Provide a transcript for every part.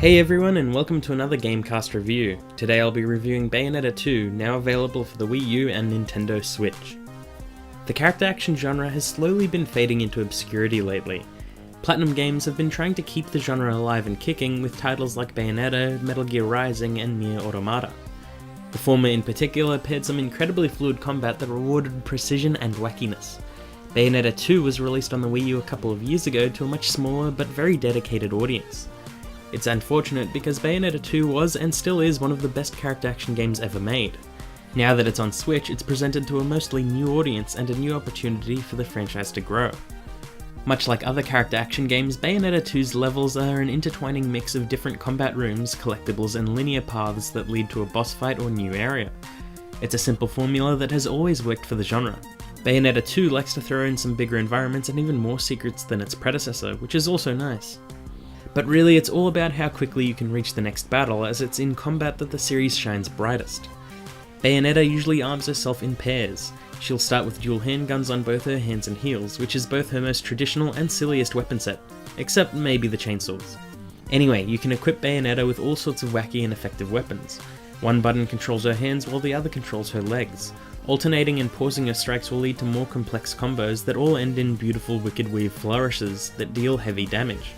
Hey everyone, and welcome to another GameCast review. Today I'll be reviewing Bayonetta 2, now available for the Wii U and Nintendo Switch. The character action genre has slowly been fading into obscurity lately. PlatinumGames have been trying to keep the genre alive and kicking with titles like Bayonetta, Metal Gear Rising, and Nier Automata. The former in particular paired some incredibly fluid combat that rewarded precision and wackiness. Bayonetta 2 was released on the Wii U a couple of years ago to a much smaller but very dedicated audience. It's unfortunate because Bayonetta 2 was and still is one of the best character action games ever made. Now that it's on Switch, it's presented to a mostly new audience and a new opportunity for the franchise to grow. Much like other character action games, Bayonetta 2's levels are an intertwining mix of different combat rooms, collectibles, and linear paths that lead to a boss fight or new area. It's a simple formula that has always worked for the genre. Bayonetta 2 likes to throw in some bigger environments and even more secrets than its predecessor, which is also nice. But really, it's all about how quickly you can reach the next battle, as it's in combat that the series shines brightest. Bayonetta usually arms herself in pairs. She'll start with dual handguns on both her hands and heels, which is both her most traditional and silliest weapon set, except maybe the chainsaws. Anyway, you can equip Bayonetta with all sorts of wacky and effective weapons. One button controls her hands while the other controls her legs. Alternating and pausing her strikes will lead to more complex combos that all end in beautiful Wicked Weave flourishes that deal heavy damage.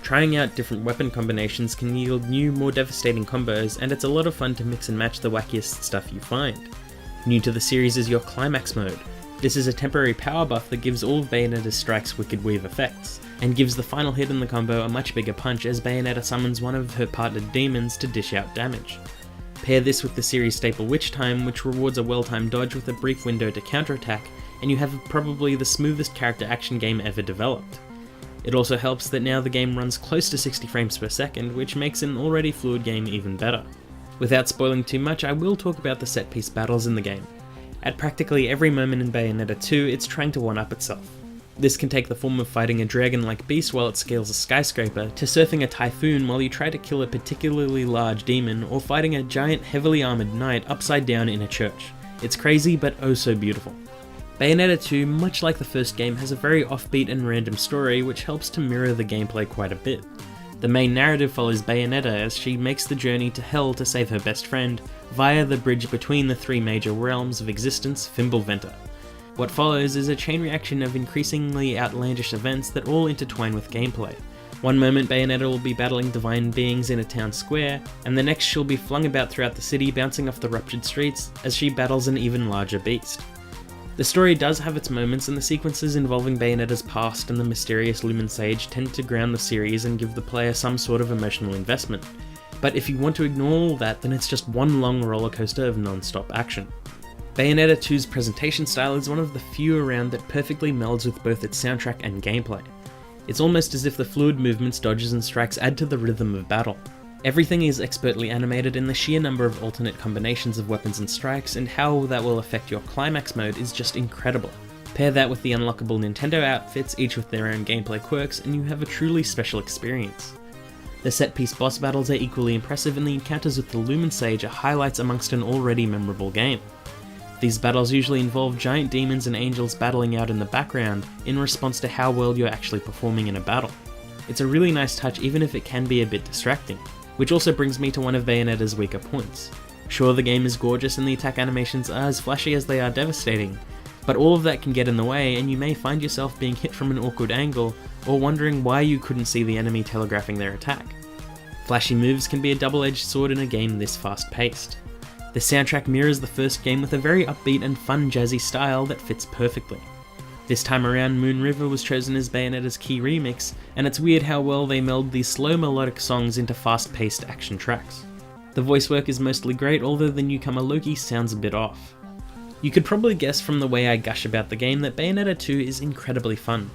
Trying out different weapon combinations can yield new, more devastating combos, and it's a lot of fun to mix and match the wackiest stuff you find. New to the series is your Climax mode. This is a temporary power buff that gives all of Bayonetta's strikes Wicked Weave effects, and gives the final hit in the combo a much bigger punch as Bayonetta summons one of her partnered demons to dish out damage. Pair this with the series staple Witch Time, which rewards a well-timed dodge with a brief window to counterattack, and you have probably the smoothest character action game ever developed. It also helps that now the game runs close to 60 frames per second, which makes an already fluid game even better. Without spoiling too much, I will talk about the set-piece battles in the game. At practically every moment in Bayonetta 2, it's trying to one-up itself. This can take the form of fighting a dragon-like beast while it scales a skyscraper, to surfing a typhoon while you try to kill a particularly large demon, or fighting a giant heavily armoured knight upside down in a church. It's crazy, but oh so beautiful. Bayonetta 2, much like the first game, has a very offbeat and random story which helps to mirror the gameplay quite a bit. The main narrative follows Bayonetta as she makes the journey to Hell to save her best friend, via the bridge between the three major realms of existence, Fimbulventa. What follows is a chain reaction of increasingly outlandish events that all intertwine with gameplay. One moment Bayonetta will be battling divine beings in a town square, and the next she'll be flung about throughout the city bouncing off the ruptured streets as she battles an even larger beast. The story does have its moments, and the sequences involving Bayonetta's past and the mysterious Lumen Sage tend to ground the series and give the player some sort of emotional investment. But if you want to ignore all that, then it's just one long rollercoaster of non-stop action. Bayonetta 2's presentation style is one of the few around that perfectly melds with both its soundtrack and gameplay. It's almost as if the fluid movements, dodges, and strikes add to the rhythm of battle. Everything is expertly animated, and the sheer number of alternate combinations of weapons and strikes and how that will affect your Climax mode is just incredible. Pair that with the unlockable Nintendo outfits, each with their own gameplay quirks, and you have a truly special experience. The set-piece boss battles are equally impressive, and the encounters with the Lumen Sage are highlights amongst an already memorable game. These battles usually involve giant demons and angels battling out in the background in response to how well you're actually performing in a battle. It's a really nice touch, even if it can be a bit distracting. Which also brings me to one of Bayonetta's weaker points. Sure, the game is gorgeous and the attack animations are as flashy as they are devastating, but all of that can get in the way, and you may find yourself being hit from an awkward angle, or wondering why you couldn't see the enemy telegraphing their attack. Flashy moves can be a double-edged sword in a game this fast-paced. The soundtrack mirrors the first game with a very upbeat and fun jazzy style that fits perfectly. This time around, Moon River was chosen as Bayonetta's key remix, and it's weird how well they meld these slow melodic songs into fast-paced action tracks. The voice work is mostly great, although the newcomer Loki sounds a bit off. You could probably guess from the way I gush about the game that Bayonetta 2 is incredibly fun.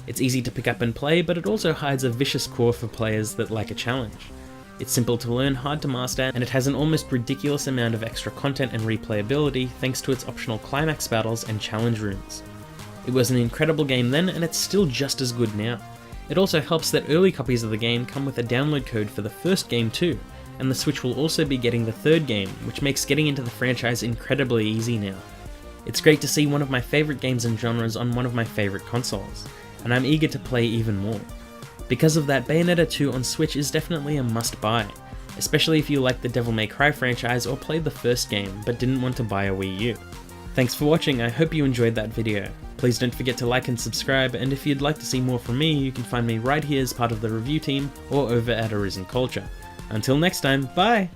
It's easy to pick up and play, but it also hides a vicious core for players that like a challenge. It's simple to learn, hard to master, and it has an almost ridiculous amount of extra content and replayability thanks to its optional climax battles and challenge rooms. It was an incredible game then, and it's still just as good now. It also helps that early copies of the game come with a download code for the first game too, and the Switch will also be getting the third game, which makes getting into the franchise incredibly easy now. It's great to see one of my favourite games and genres on one of my favourite consoles, and I'm eager to play even more. Because of that, Bayonetta 2 on Switch is definitely a must-buy, especially if you like the Devil May Cry franchise or played the first game but didn't want to buy a Wii U. Thanks for watching, I hope you enjoyed that video. Please don't forget to like and subscribe, and if you'd like to see more from me, you can find me right here as part of the review team or over at Arisen Culture. Until next time, bye!